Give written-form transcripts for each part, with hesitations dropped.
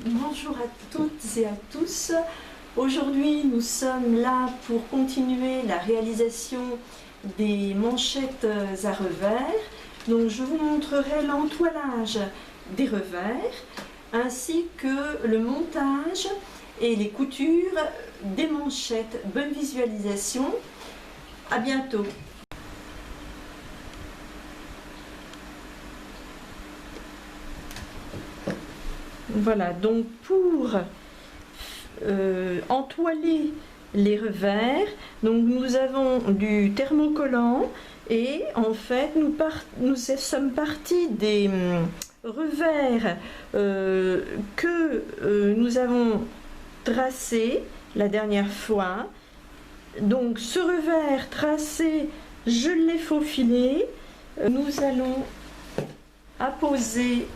Bonjour à toutes et à tous. Aujourd'hui, nous sommes là pour continuer la réalisation des manchettes à revers. Donc, je vous montrerai l'entoilage des revers ainsi que le montage et les coutures des manchettes. Bonne visualisation. À bientôt. Voilà, donc pour entoiler les revers, donc nous avons du thermocollant et en fait nous sommes partis des revers que nous avons tracés la dernière fois. Donc ce revers tracé, je l'ai faufilé. Nous allons apposer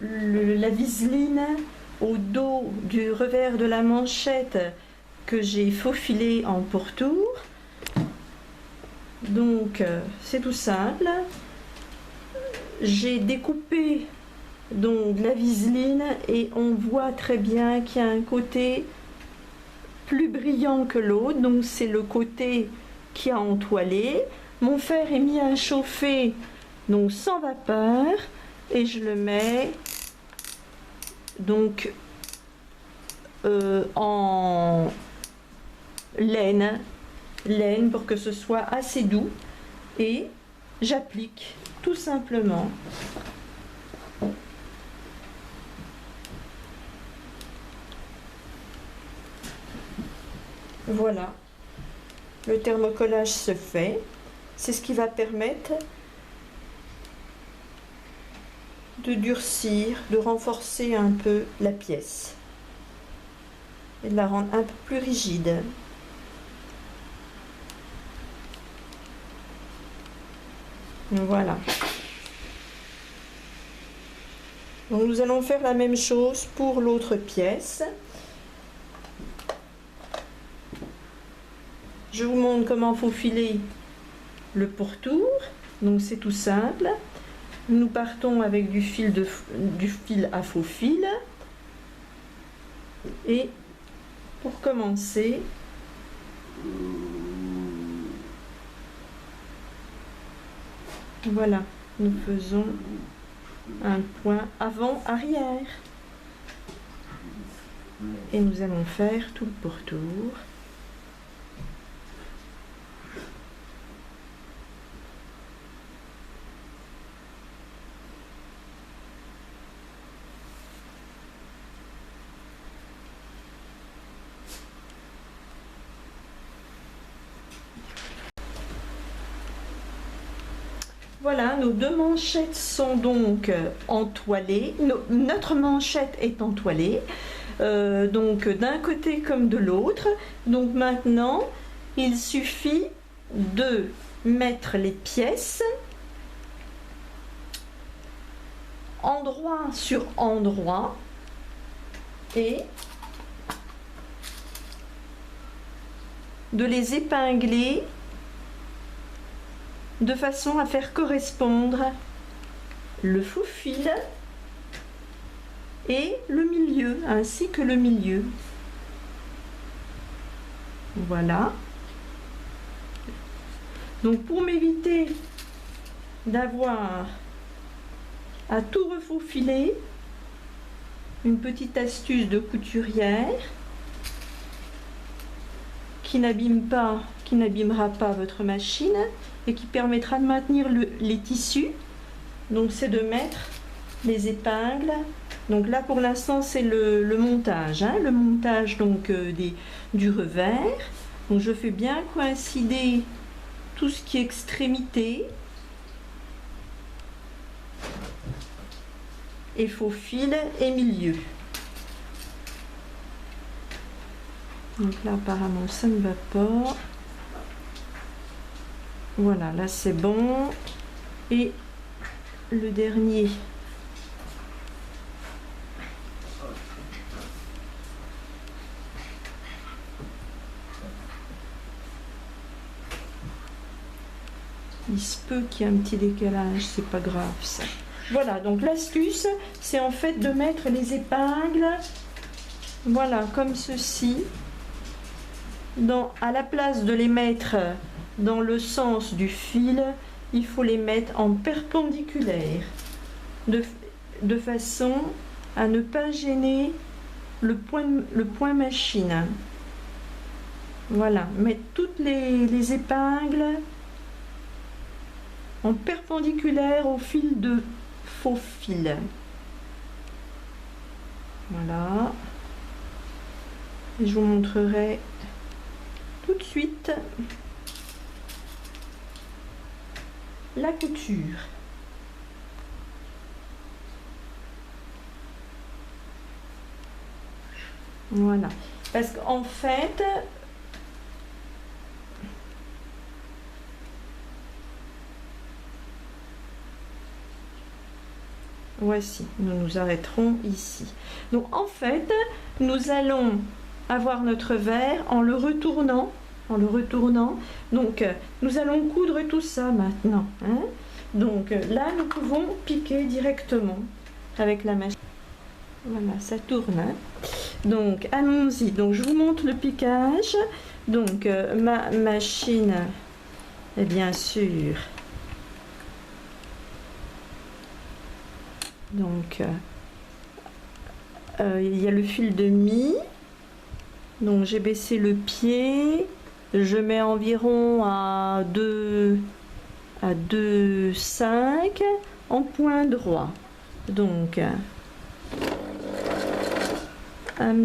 la viseline au dos du revers de la manchette que j'ai faufilé en pourtour. Donc c'est tout simple. J'ai découpé donc la viseline et on voit très bien qu'il y a un côté plus brillant que l'autre, donc c'est le côté qui a entoilé. Mon fer est mis à chauffer donc sans vapeur et je le mets donc en laine pour que ce soit assez doux et j'applique tout simplement. Voilà, le thermocollage se fait, c'est ce qui va permettre de durcir, de renforcer un peu la pièce et de la rendre un peu plus rigide. Voilà. Donc nous allons faire la même chose pour l'autre pièce. Je vous montre comment faufiler le pourtour. Donc c'est tout simple. Nous partons avec du fil à faux fil et pour commencer, voilà, nous faisons un point avant-arrière et nous allons faire tout le pourtour. Voilà, nos deux manchettes sont donc entoilées. Notre manchette est entoilée, donc d'un côté comme de l'autre. Donc maintenant, il suffit de mettre les pièces endroit sur endroit et de les épingler de façon à faire correspondre le faux fil et le milieu, ainsi que le milieu. Voilà. Donc pour m'éviter d'avoir à tout refaufiler, une petite astuce de couturière qui n'abîmera pas votre machine et qui permettra de maintenir les tissus. Donc c'est de mettre les épingles. Donc là pour l'instant c'est le montage, hein, le montage donc du revers. Donc je fais bien coïncider tout ce qui est extrémité et faux fil et milieu. Donc là apparemment ça ne va pas. Voilà, là c'est bon. Et le dernier. Il se peut qu'il y ait un petit décalage, c'est pas grave ça. Voilà, donc l'astuce, c'est en fait de mettre les épingles, voilà, comme ceci, à la place de les mettre dans le sens du fil, il faut les mettre en perpendiculaire, de façon à ne pas gêner le point machine. Voilà, mettre toutes les épingles en perpendiculaire au fil de faux fil. Voilà. Et je vous montrerai tout de suite la couture. Voilà, parce qu'en fait, voici, nous nous arrêterons ici. Donc en fait, nous allons avoir notre verre en le retournant. Donc nous allons coudre tout ça maintenant, hein. Donc là, nous pouvons piquer directement avec la machine. Voilà, ça tourne, hein. Donc allons-y. Donc je vous montre le piquage. Donc ma machine est bien sûr. Donc il y a le fil de mie. Donc j'ai baissé le pied. Je mets environ à 2,5 en point droit. Donc un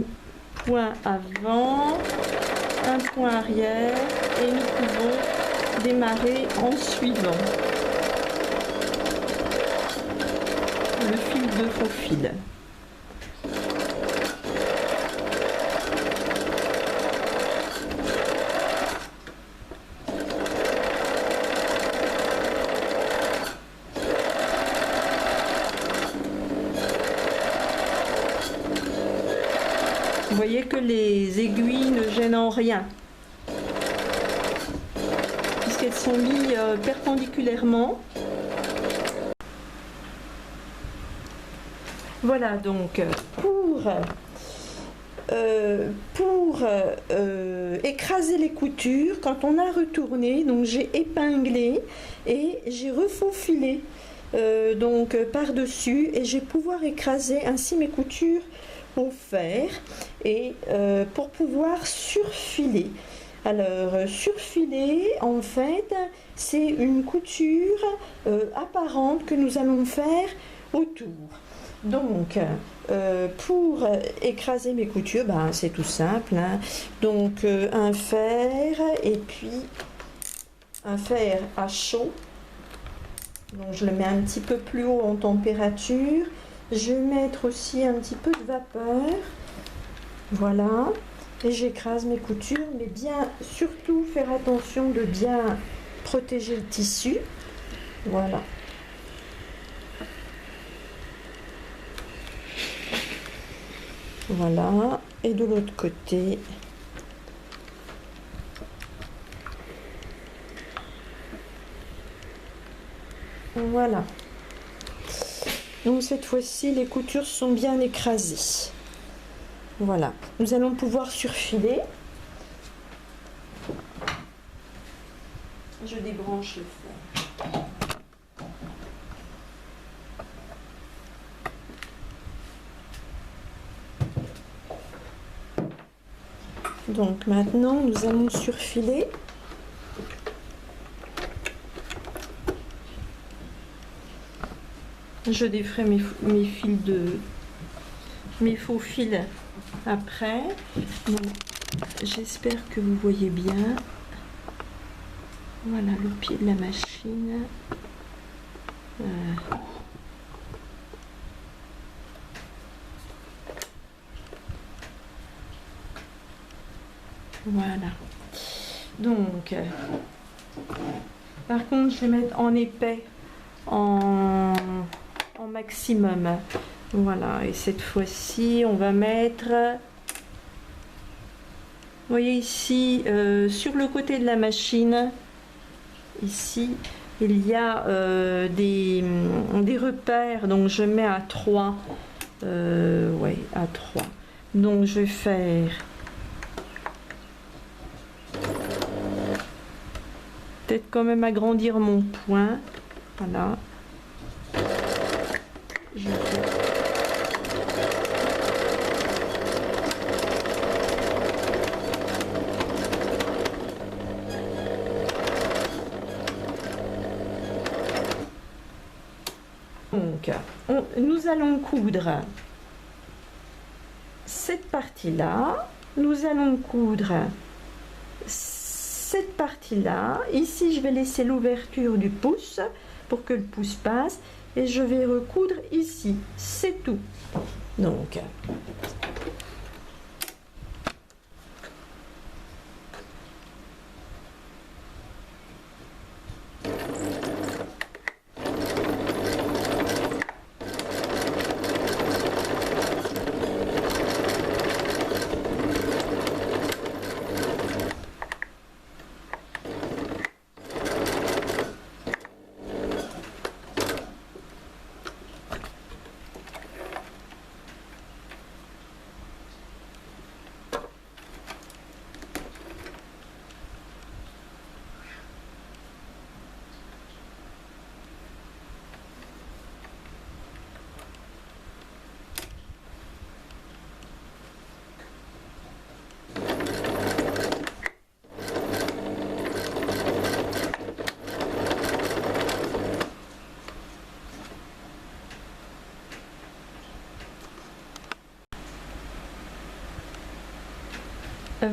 point avant, un point arrière, et nous pouvons démarrer en suivant le fil de faux fil. Vous voyez que les aiguilles ne gênent en rien, puisqu'elles sont mises perpendiculairement. Voilà, donc pour écraser les coutures, quand on a retourné, donc j'ai épinglé et j'ai refaufilé donc par-dessus, et je vais pouvoir écraser ainsi mes coutures au fer et pour pouvoir surfiler. Alors surfiler, en fait, c'est une couture apparente que nous allons faire autour. Donc pour écraser mes coutures, ben, c'est tout simple, hein. Donc un fer, et puis un fer à chaud. Donc je le mets un petit peu plus haut en température. Je vais mettre aussi un petit peu de vapeur. Voilà. Et j'écrase mes coutures, mais bien surtout faire attention de bien protéger le tissu. Voilà. Voilà. Et de l'autre côté. Voilà. Donc cette fois-ci, les coutures sont bien écrasées. Voilà. Nous allons pouvoir surfiler. Je débranche le fer. Donc maintenant, nous allons surfiler. Je déferai mes faux fils après. J'espère que vous voyez bien. Voilà le pied de la machine. Voilà. Donc, par contre, je vais mettre en épais, en maximum. Voilà. Et cette fois-ci, on va mettre... Vous voyez ici, sur le côté de la machine, ici, il y a des repères, donc je mets à 3. Ouais, à 3. Donc je vais faire peut-être quand même agrandir mon point. Voilà. Je fais... Donc, nous allons coudre cette partie-là, nous allons coudre cette partie-là. Ici, je vais laisser l'ouverture du pouce pour que le pouce passe et je vais recoudre ici, c'est tout. Donc,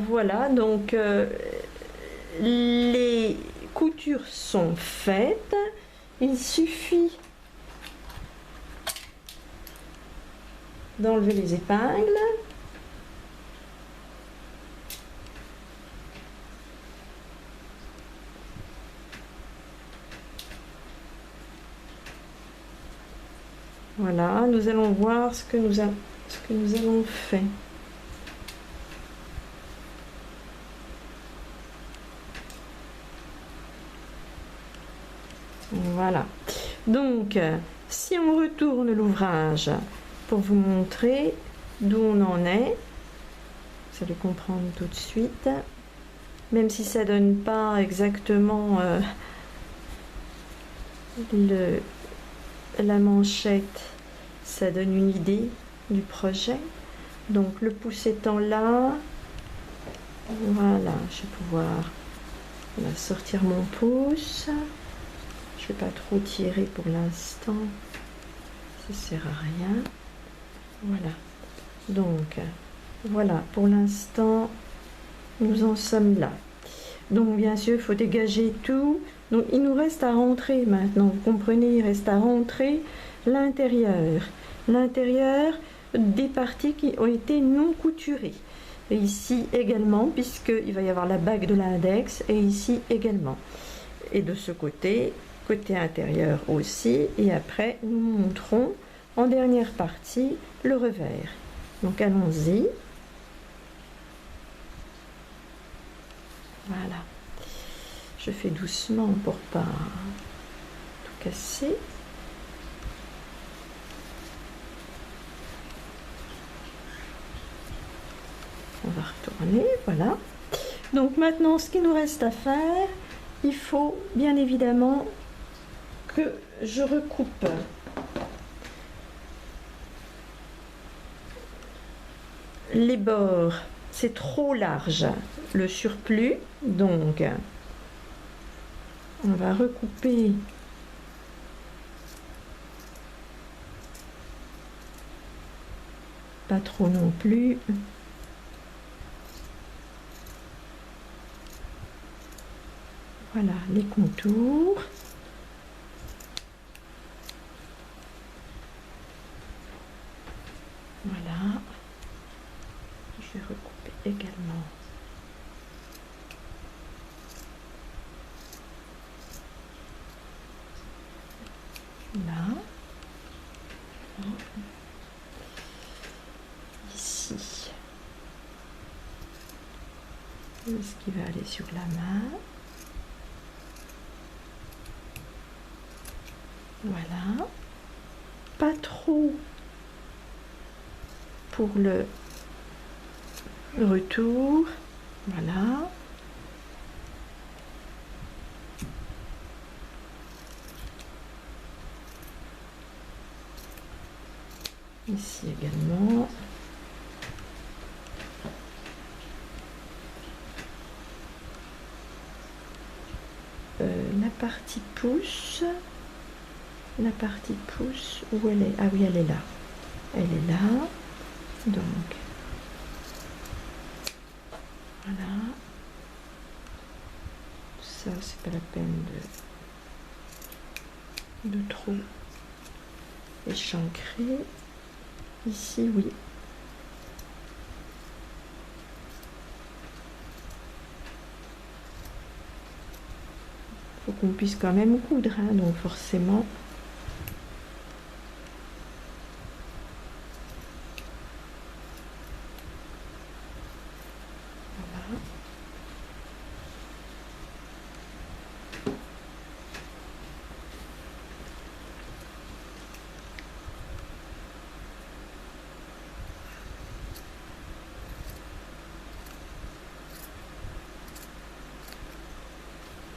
voilà, donc les coutures sont faites. Il suffit d'enlever les épingles. Voilà, nous allons voir ce que nous avons fait. Voilà. Donc, si on retourne l'ouvrage pour vous montrer d'où on en est, vous allez comprendre tout de suite. Même si ça donne pas exactement la manchette, ça donne une idée du projet. Donc le pouce étant là, voilà, je vais pouvoir sortir mon pouce. Je vais pas trop tirer pour l'instant, ça sert à rien. Voilà, donc voilà, pour l'instant nous en sommes là. Donc bien sûr il faut dégager tout. Donc il nous reste à rentrer maintenant, vous comprenez, il reste à rentrer l'intérieur des parties qui ont été non couturées. Et ici également, puisqu'il va y avoir la bague de l'index, et ici également. Et de ce côté intérieur aussi, et après nous montrons en dernière partie le revers. Donc allons-y. Voilà. Je fais doucement pour pas tout casser. On va retourner, voilà. Donc maintenant, ce qu'il nous reste à faire, il faut bien évidemment que je recoupe les bords. C'est trop large, le surplus, donc on va recouper pas trop non plus. Voilà les contours. Voilà. Je vais recouper également là. Ici. Ce qui va aller sur la main. Voilà. Pas trop pour le retour. Voilà. Ici également. La partie pouce. La partie pouce, où elle est? Ah oui, elle est là. Elle est là. Donc, voilà. Ça, c'est pas la peine de trop échancrer. Ici, oui. Faut qu'on puisse quand même coudre, hein, donc forcément. Voilà.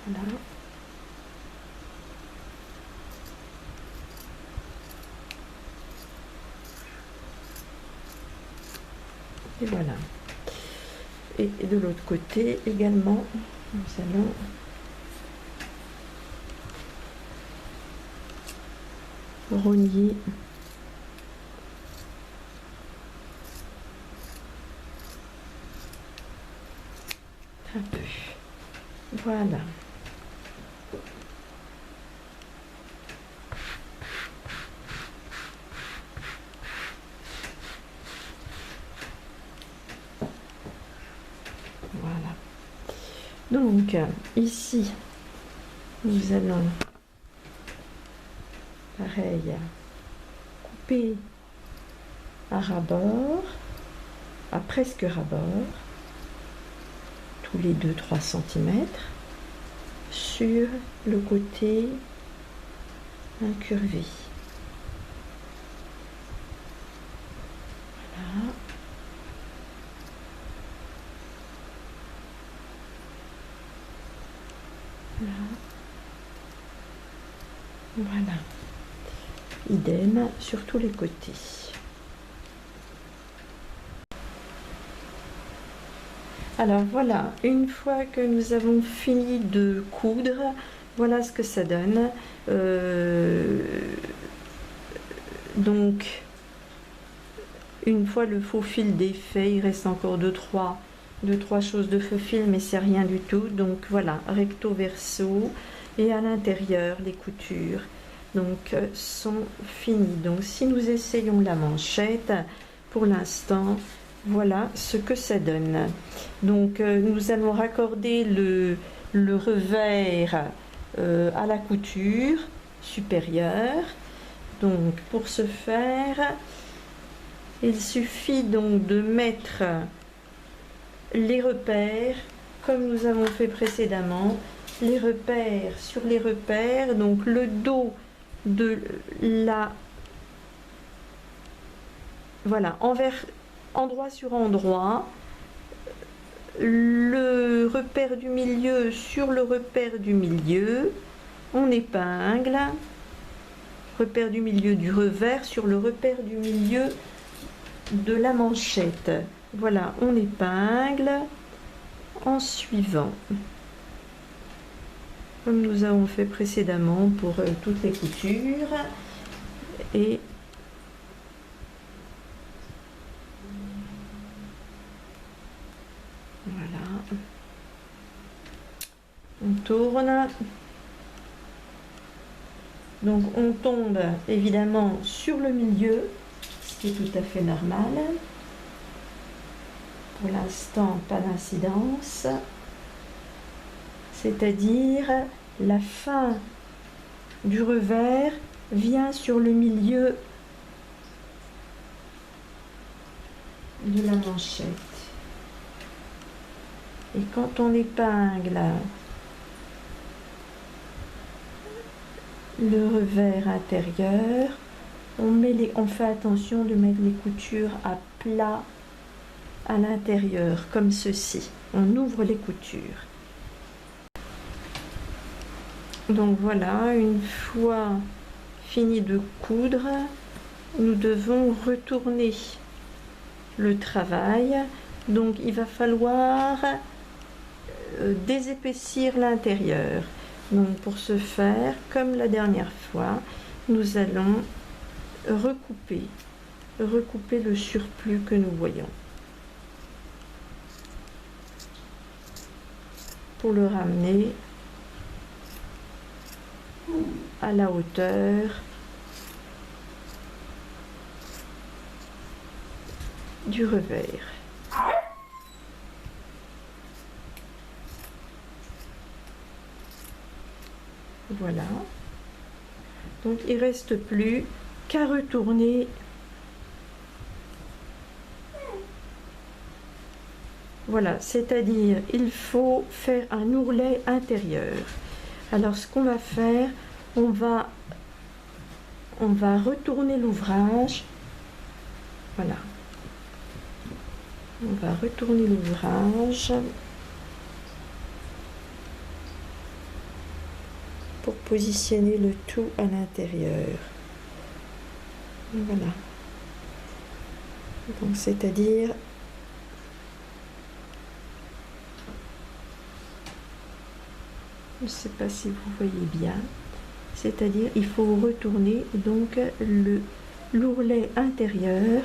Voilà. Et voilà. Et de l'autre côté également, nous allons rogner un peu. Voilà. Voilà. Donc, ici, nous allons, pareil, couper à ras-bord, à presque ras-bord, tous les 2-3 cm, sur le côté incurvé. Voilà. Voilà. Idem sur tous les côtés. Alors voilà, une fois que nous avons fini de coudre, voilà ce que ça donne. Donc, une fois le faux fil défait, il reste encore deux, trois choses de faux fil, mais c'est rien du tout. Donc voilà, recto verso, et à l'intérieur, les coutures donc sont finies. Donc si nous essayons la manchette, pour l'instant, voilà ce que ça donne. Donc nous allons raccorder le revers à la couture supérieure. Donc pour ce faire, il suffit donc de mettre les repères comme nous avons fait précédemment, les repères sur les repères, donc le dos de la, voilà, endroit sur endroit, le repère du milieu sur le repère du milieu, on épingle, repère du milieu du revers sur le repère du milieu de la manchette. Voilà, on épingle en suivant, comme nous avons fait précédemment pour toutes les coutures. Et voilà, on tourne. Donc on tombe évidemment sur le milieu, ce qui est tout à fait normal. Pour l'instant, pas d'incidence, c'est-à-dire la fin du revers vient sur le milieu de la manchette. Et quand on épingle le revers intérieur. On fait attention de mettre les coutures à plat à l'intérieur, comme ceci. On ouvre les coutures. Donc voilà, une fois fini de coudre, nous devons retourner le travail. Donc il va falloir désépaissir l'intérieur. Donc pour ce faire, comme la dernière fois, nous allons recouper le surplus que nous voyons pour le ramener à la hauteur du revers. Voilà. Donc il ne reste plus qu'à retourner. Voilà, c'est-à-dire il faut faire un ourlet intérieur. Alors ce qu'on va faire, on va retourner l'ouvrage. Voilà. On va retourner l'ouvrage pour positionner le tout à l'intérieur. Voilà. Donc c'est-à-dire je ne sais pas si vous voyez bien, c'est-à-dire il faut retourner donc l'ourlet intérieur.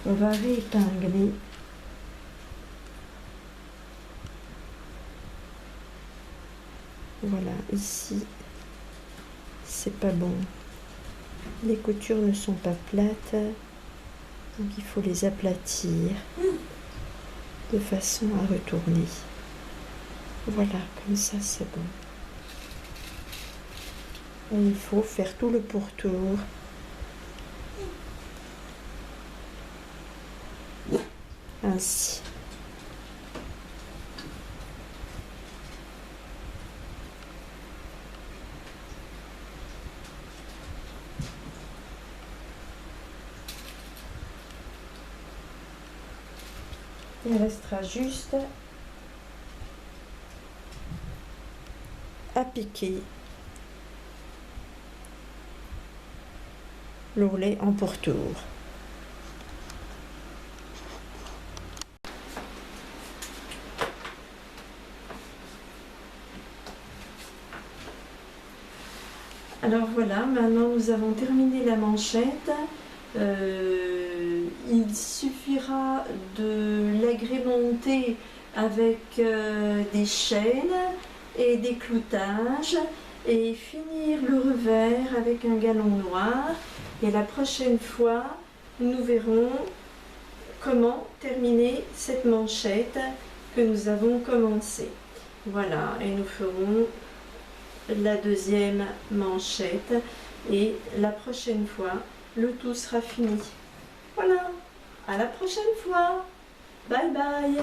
On va réépingler. Voilà, ici c'est pas bon, les coutures ne sont pas plates, donc il faut les aplatir de façon à retourner. Voilà, comme ça c'est bon. Et il faut faire tout le pourtour. Ainsi. Il restera juste à piquer l'ourlet en pourtour. Alors voilà, maintenant nous avons terminé la manchette. Il suffira de l'agrémenter avec des chaînes et des cloutages et finir le revers avec un galon noir. Et la prochaine fois, nous verrons comment terminer cette manchette que nous avons commencée. Voilà, et nous ferons la deuxième manchette et la prochaine fois, le tout sera fini. Voilà, à la prochaine fois. Bye bye.